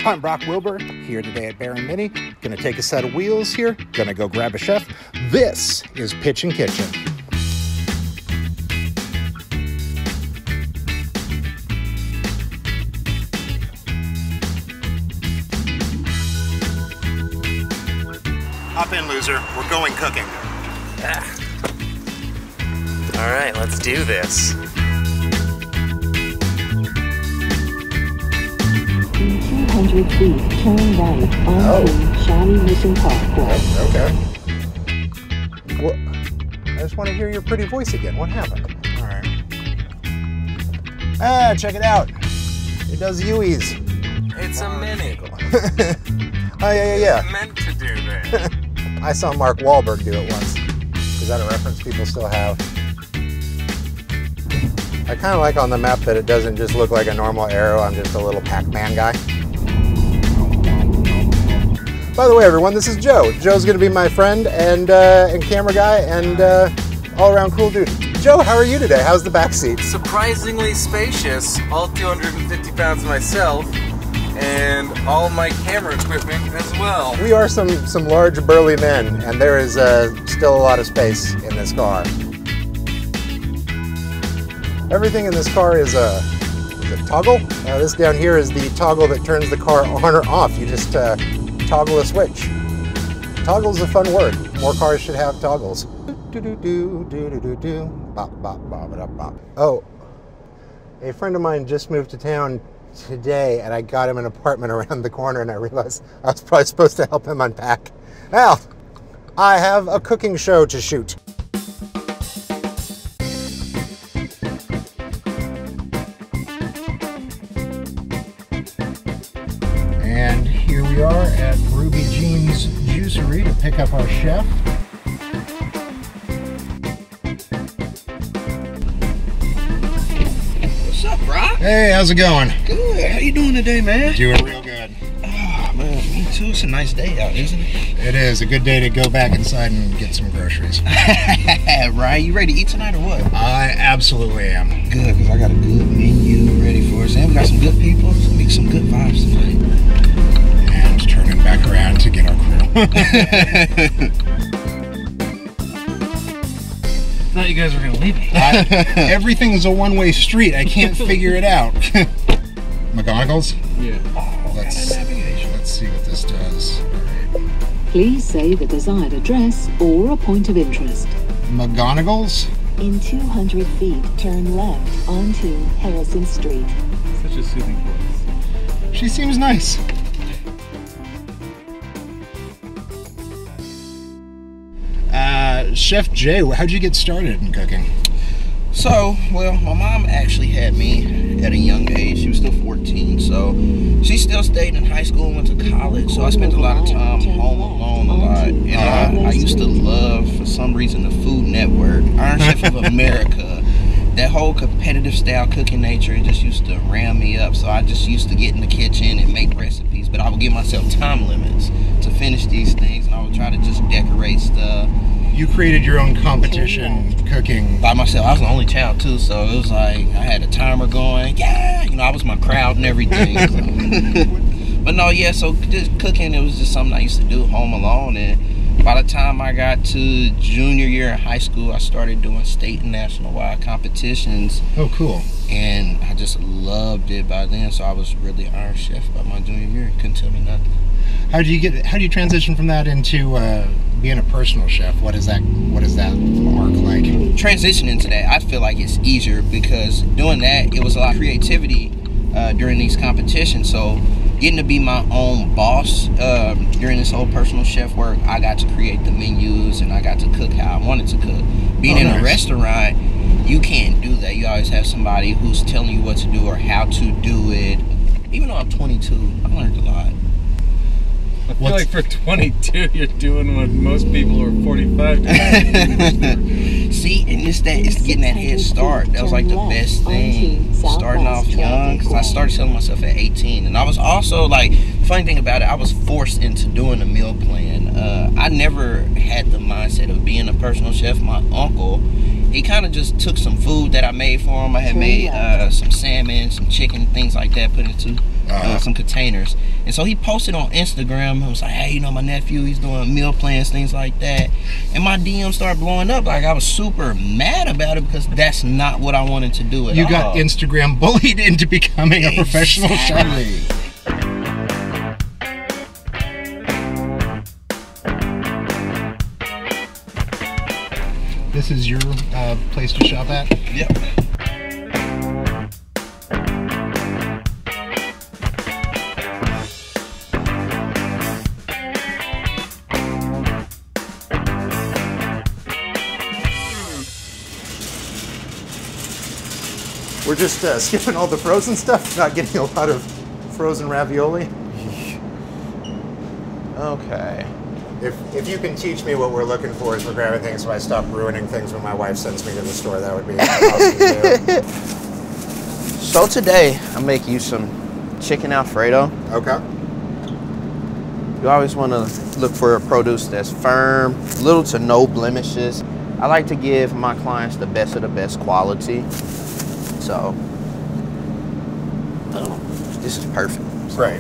I'm Brock Wilbur, here today at Bear & Mini. Gonna take a set of wheels here, gonna go grab a chef. This is Pitch'n Kitch'n. Hop in, loser. We're going cooking. All right, let's do this. In 200 feet, turn right onto Shawnee Mission Parkway. Okay. Well, I just want to hear your pretty voice again. What happened? All right. Ah, check it out. It does U's. It's a Mini. Oh, yeah. It's meant to do that. I saw Mark Wahlberg do it once. Is that a reference people still have? I kind of like on the map that it doesn't just look like a normal arrow. I'm just a little Pac-Man guy. By the way, everyone, this is Joe. Joe's going to be my friend and camera guy and all-around cool dude. Joe, how are you today? How's the back seat? Surprisingly spacious. All 250 pounds myself, and all my camera equipment as well. We are some large, burly men, and there is still a lot of space in this car. Everything in this car is a toggle. This down here is the toggle that turns the car on or off. You just toggle a switch. Toggle's a fun word. More cars should have toggles. Oh, a friend of mine just moved to town today, and I got him an apartment around the corner, and I realized I was probably supposed to help him unpack. Now, I have a cooking show to shoot. And here we are at Ruby Jean's Juicery to pick up our chef. What's up, Brock? Hey, how's it going? Good. How you doing today, man? Doing real good. Oh, man, me too. It's a nice day out, isn't it? It is a good day to go back inside and get some groceries. Right. You ready to eat tonight or what? I absolutely am. Good, because I got a good menu ready for us. And we got some good people. It's going to be some good vibes tonight. And turning back around to get our crew. I thought you guys were going to leave me. Everything's a one-way street. I can't figure it out. McGonagall's? Yeah. Let's see what this does. Please say the desired address or a point of interest. McGonagall's? In 200 feet, turn left onto Harrison Street. Such a soothing voice. She seems nice. Chef Jay, how'd you get started in cooking? So, well, my mom actually had me at a young age. She was still 14, so she still stayed in high school and went to college. So I spent a lot of time home alone a lot. And I used to love, for some reason, the Food Network, Iron Chef of America. That whole competitive style cooking nature, it just used to ram me up. So I just used to get in the kitchen and make recipes. But I would give myself time limits to finish these things, and I would try to just decorate stuff. You created your own competition cooking. By myself. I was the only child too, so it was like I had a timer going. Yeah, you know, I was my crowd and everything. So. But no, yeah, so just cooking, it was just something I used to do home alone. And by the time I got to junior year in high school, I started doing state and national wide competitions. Oh, cool. And I just loved it by then, so I was really Iron Chef by my junior year. Couldn't tell me nothing. How do you transition from that into being a personal chef? What is that arc like? Transitioning to that, I feel like it's easier because doing that, it was a lot of creativity during these competitions. So getting to be my own boss during this whole personal chef work, I got to create the menus and I got to cook how I wanted to cook. Being in a restaurant, you can't do that. You always have somebody who's telling you what to do or how to do it. Even though I'm 22, I learned a lot. I feel like for 22, you're doing what most people who are 45 do. See, and it's getting that head start. That was like the best thing. Starting off young, because I started selling myself at 18. And I was also like, the funny thing about it, I was forced into doing a meal plan. I never had the mindset of being a personal chef. My uncle he kind of just took some food that I made for him. I had made some salmon, some chicken, things like that, put into some containers. And so he posted on Instagram. I was like, hey, you know, my nephew, he's doing meal plans, things like that. And my DM started blowing up. Like, I was super mad about it because that's not what I wanted to do at all. You got Instagram bullied into becoming a professional chef. This is your place to shop at? Yep. We're just skipping all the frozen stuff, not getting a lot of frozen ravioli. Okay. If you can teach me what we're looking for as we're grabbing things so I stop ruining things when my wife sends me to the store, that would be awesome too. So today, I'm making you some chicken Alfredo. Okay. You always want to look for a produce that's firm, little to no blemishes. I like to give my clients the best of the best quality. So, this is perfect. Great.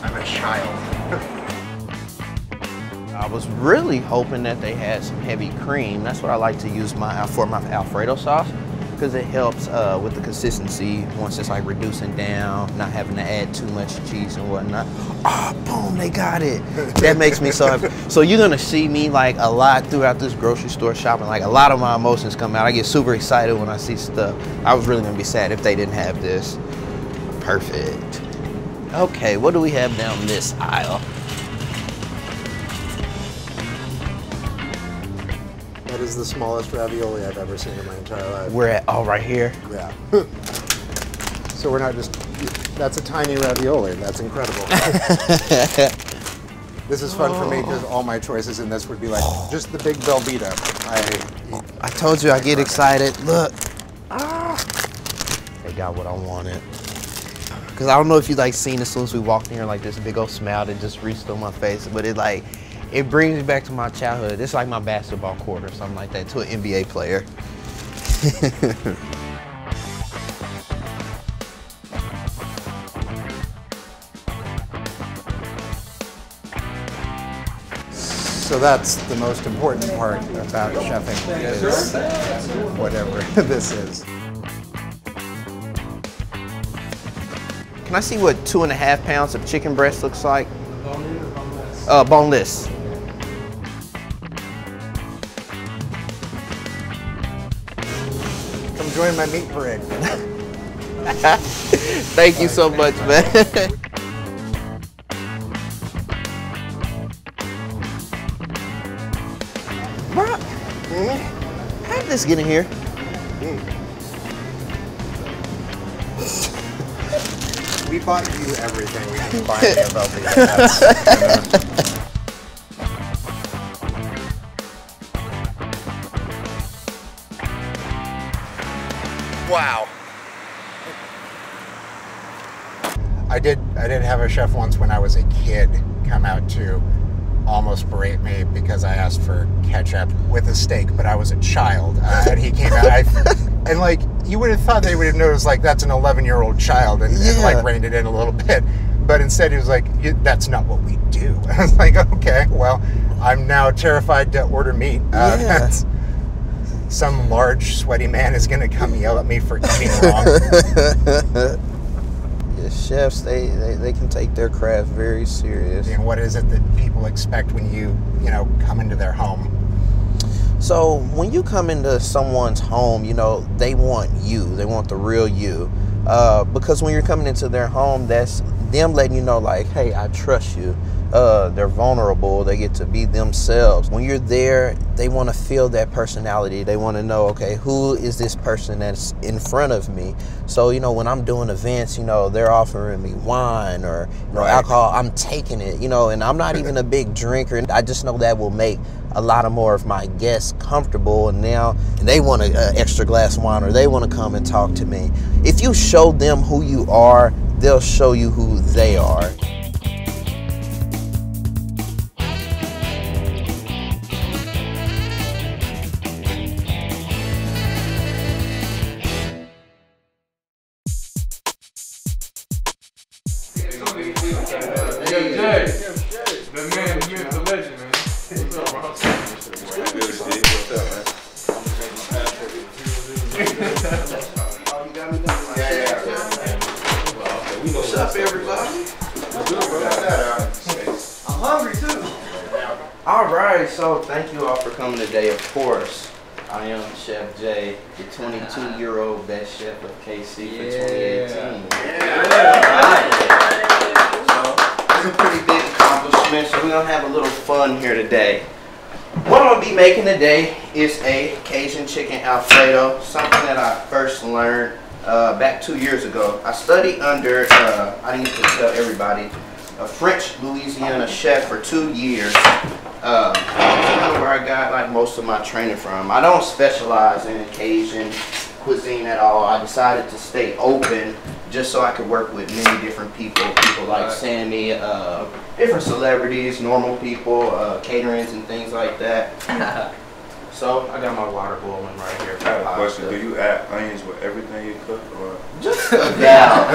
I'm a child. I was really hoping that they had some heavy cream. That's what I like to use for my Alfredo sauce, because it helps with the consistency once it's like reducing down, not having to add too much cheese and whatnot. Oh, boom, they got it. That makes me so happy. So you're gonna see me like a lot throughout this grocery store shopping. Like a lot of my emotions come out. I get super excited when I see stuff. I was really gonna be sad if they didn't have this. Perfect. Okay, what do we have down this aisle? That is the smallest ravioli I've ever seen in my entire life. We're at, oh, right here? Yeah. So we're not just, that's a tiny ravioli. That's incredible. This is fun for me because all my choices in this would be like just the big Velveeta. I told you I get excited. Look. Ah. They got what I wanted. Because I don't know if you like seen as soon as we walked in here, like this big old smile that just reached on my face, but it like, it brings me back to my childhood. It's like my basketball court or something like that, to an NBA player. So that's the most important part about chefing is whatever this is. Can I see what 2.5 pounds of chicken breast looks like? Boneless. Come join my meat parade. Thank you so much, man. Bro, how did this get in here? We bought you everything. We didn't buy any of Velveeta. Wow. I did have a chef once when I was a kid come out to almost berate me because I asked for ketchup with a steak, but I was a child, and he came out. And like, you would have thought they would have noticed, like, that's an 11-year-old child, and like reined it in a little bit. But instead he was like, that's not what we do. I was like, okay, well, I'm now terrified to order meat. Some large, sweaty man is going to come yell at me for eating wrong. Yeah, chefs, they can take their craft very serious. And what is it that people expect when you come into their home? So when you come into someone's home, they want you. They want the real you. Because when you're coming into their home, that's them letting you know, like, hey, I trust you. They're vulnerable. They get to be themselves. When you're there, they want to feel that personality. They want to know, okay, who is this person that's in front of me? So, when I'm doing events, they're offering me wine or alcohol. I'm taking it, and I'm not even a big drinker. I just know that will make a lot more of my guests comfortable, and they want an extra glass of wine, or they want to come and talk to me. If you show them who you are, they'll show you who they are. Jay, the man, the myth, the legend, man. What's up, bro? What's up, everybody? I'm hungry too. All right, so thank you all for coming today. Of course, I am Chef Jay, the 22-year-old best chef of KC for 2018. So it's a pretty big accomplishment. So we're gonna have a little fun here today. What I'm gonna be making today is a Cajun chicken Alfredo, something that I first learned back 2 years ago. I studied under, I didn't get to tell everybody, a French Louisiana chef for 2 years. That's kind of where I got like most of my training from. I don't specialize in Cajun cuisine at all. I decided to stay open just so I could work with many different people like Sammy, different celebrities, normal people, caterings and things like that. So I got my water boiling right here. I have a question. Do you add onions with everything you cook, or just a dab?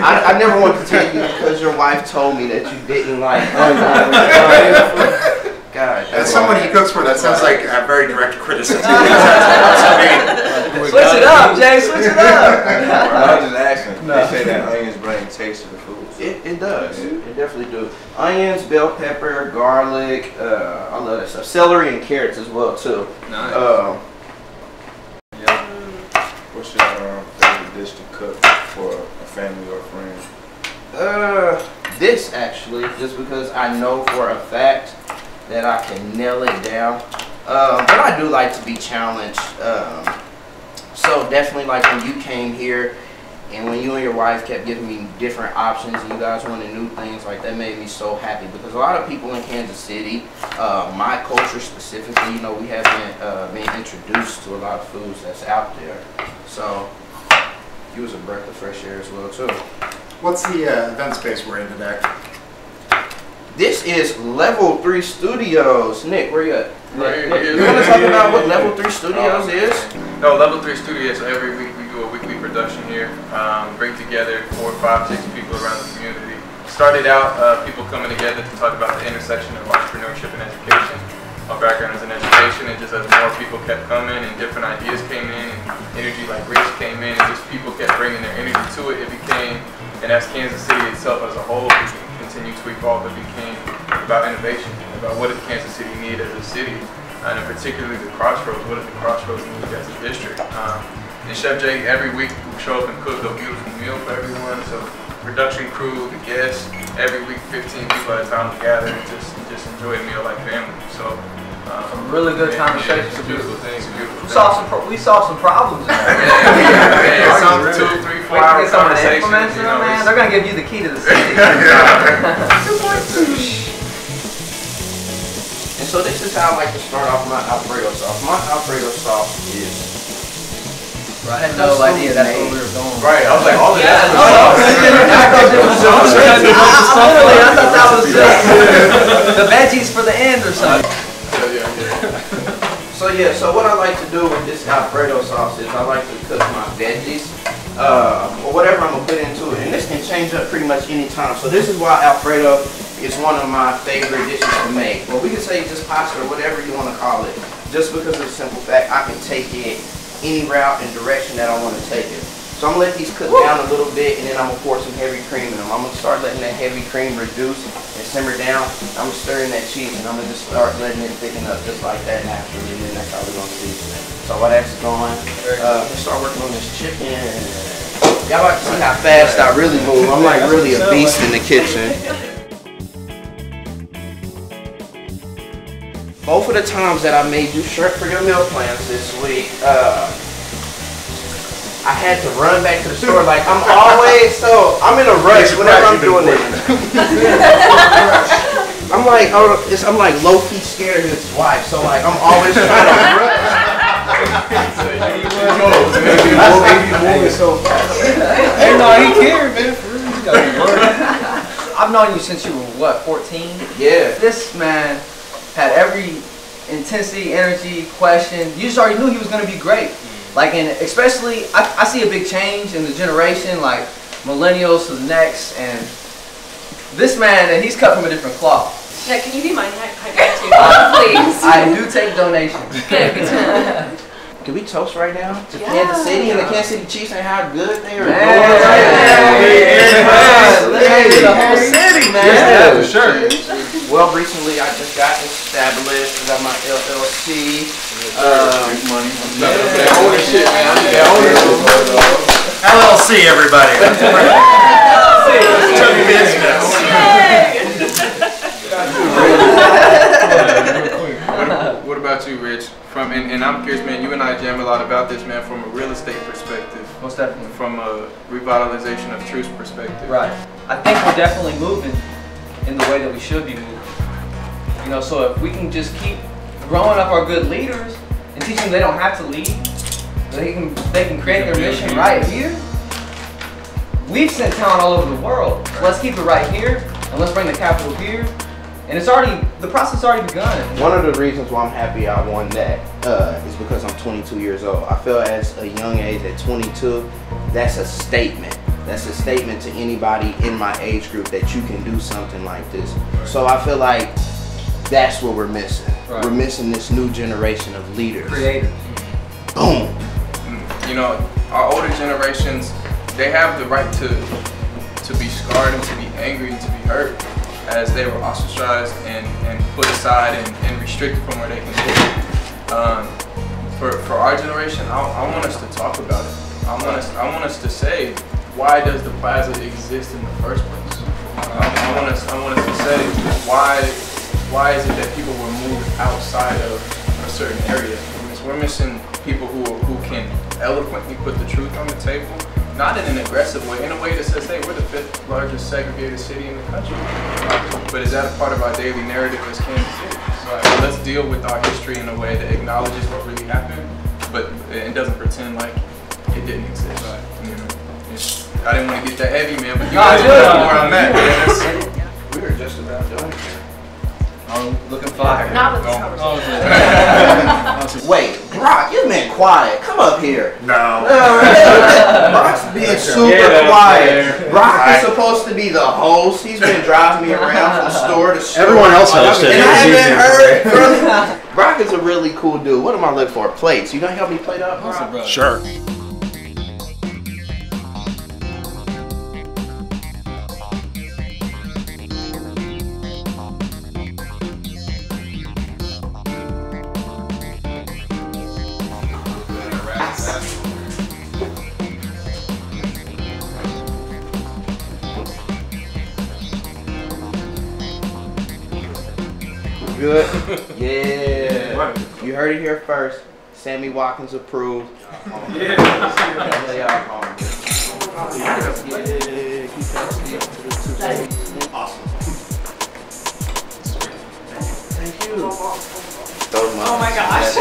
I never want to tell you because your wife told me that you didn't like onions. God, As someone he cooks for, that sounds like a very direct criticism. Switch it up, Jay. Switch it up. I was just asking. They say that onions bring taste to the food. So. It does. It definitely do. Onions, bell pepper, garlic. I love that stuff. Celery and carrots as well too. Nice. What's your favorite dish to cook for a family or a friend? This actually, just because I know for a fact that I can nail it down. But I do like to be challenged. So definitely like when you came here and when you and your wife kept giving me different options and you guys wanted new things, like that made me so happy because a lot of people in Kansas City, my culture specifically, you know, we haven't been introduced to a lot of foods that's out there. So you was a breath of fresh air as well too. What's the event space we're in today? This is Level 3 Studios. Nick, where you at? Right Nick, here. you want to talk about what Level 3 Studios is? No, Level 3 Studios. So every week we do a weekly production here. Bring together 4, 5, 6 people around the community. Started out people coming together to talk about the intersection of entrepreneurship and education. My background is in education, and just as more people kept coming and different ideas came in, and energy like Rich came in, and just people kept bringing their energy to it, it became, and as Kansas City itself as a whole continued to evolve, it became about innovation, about what does Kansas City need as a city, and particularly the Crossroads. What does the Crossroads need as a district? And Chef Jay, every week we show up and cook a beautiful meal for everyone. So production crew, the guests, every week 15 people at a time to gather and just enjoy a meal like family. So Some really good conversations. It's a beautiful thing. It's a beautiful thing. We solved some problems in there. Yeah, some 2, 3, 4 hour Get someone to conversations. implement them, man. They're gonna give you the key to the city. And so this is how I like to start off my Alfredo sauce. My Alfredo sauce is I had no idea that's where we were going. Right, I was like, all of Yeah, that. I thought that was just the veggies for the end or something. So what I like to do with this Alfredo sauce is I like to cook my veggies or whatever I'm gonna put into it, and this can change up pretty much any time. So this is why Alfredo is one of my favorite dishes to make. Well, we can say just pasta or whatever you want to call it, just because of the simple fact I can take it any route and direction that I want to take it. So I'm gonna let these cook down a little bit, and then I'm gonna pour some heavy cream in them. I'm gonna start letting that heavy cream reduce and simmer down. I'm gonna stir in that cheese, and I'm gonna just start letting it thicken up just like that naturally, and then that's how we're gonna season it. So while that's going, let's start working on this chicken. Y'all like to see how fast I really move. I'm like really a beast in the kitchen. Both of the times that I made you shrimp for your meal plans this week, I had to run back to the store. Like I'm in a rush whenever I'm doing this. I'm like low key scared of his wife, so like I'm always trying to rush. Hey, no, he cared, man. For real, you gotta be worried. I've known you since you were what, 14? Yeah. This man had every intensity, energy, question. You just already knew he was gonna be great. Like, and especially, I see a big change in the generation. Like, millennials to the next, and this man, and he's cut from a different cloth. Yeah, can you be my hype man too, please? I do take donations. Good, good to know. Can we toast right now to Kansas City and the Kansas City Chiefs and how good they are? The whole city, man. Yeah, for sure. Well, recently I just got established. I got my LLC. Money. Ownership, man. LLC, everybody. What about you, Rich? And I'm curious, man, you and I jam a lot about this, man, from a real estate perspective. Most definitely. From a revitalization of truth perspective. Right. I think we're definitely moving in the way that we should be moving. You know, so if we can just keep growing up our good leaders and teach them they don't have to lead, they can create their mission right here. We've sent talent all over the world. So let's keep it right here, and let's bring the capital here. And it's already, the process already begun. One of the reasons why I'm happy I won that is because I'm 22 years old. I feel as a young age at 22, that's a statement. That's a statement to anybody in my age group that you can do something like this. So I feel like that's what we're missing. Right. We're missing this new generation of leaders. Creators. Boom. You know, our older generations, they have the right to be scarred and to be angry and to be hurt, as they were ostracized and put aside and restricted from where they can do. For our generation, I want us to talk about it. I want us to say, why does the plaza exist in the first place? I want us to say, why is it that people were moved outside of a certain area? We're missing people who can eloquently put the truth on the table, not in an aggressive way, in a way that says, hey, we're the 5th largest segregated city in the country. But is that a part of our daily narrative as Kansas City? So let's deal with our history in a way that acknowledges what really happened, but it doesn't pretend like it didn't exist. You know, I didn't want to get that heavy, man, but you guys know where I'm at, man. We were just about done here. I'm looking fire. Not with this conversation. Wait, Brock, you've been quiet. Come up here. No. Brock's being super quiet. Brock is supposed to be the host. He's been driving me around from store to store. Everyone else hosted. And I haven't heard from him. Brock is a really cool dude. What am I looking for? Plates. You gonna help me plate up, Brock? Sure. Good. Yeah. You heard it here first. Sammy Watkins approved. Yeah. Awesome. Thank you. Oh my gosh.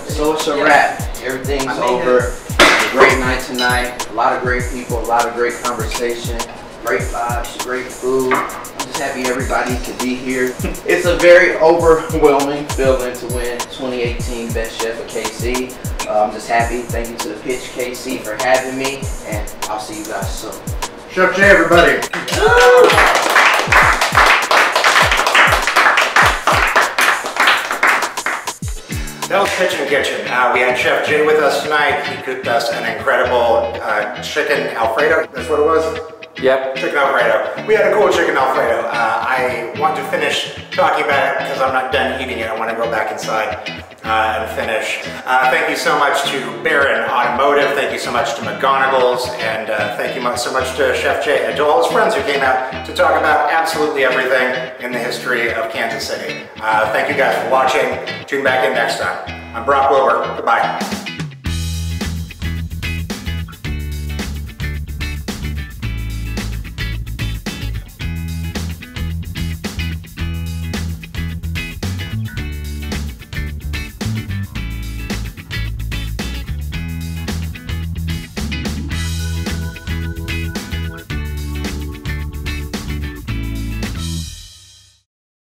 So it's a wrap. Everything's over. A great night tonight. A lot of great people, a lot of great conversation, great vibes, great food. I'm just happy everybody could be here. It's a very overwhelming feeling to win 2018 Best Chef of KC. I'm just happy. Thank you to the Pitch KC for having me, and I'll see you guys soon. Chef J, everybody. That was Pitch'n Kitch'n. We had Chef Jay with us tonight. He cooked us an incredible chicken Alfredo. That's what it was? Yep. Chicken Alfredo. We had a cool chicken Alfredo. I want to finish talking about it because I'm not done eating it. I want to go back inside and finish. Thank you so much to Barron Automotive. Thank you so much to McGonagall's. And thank you so much to Chef Jay and to all his friends who came out to talk about absolutely everything in the history of Kansas City. Thank you guys for watching. Tune back in next time. I'm Brock Wilbur. Goodbye.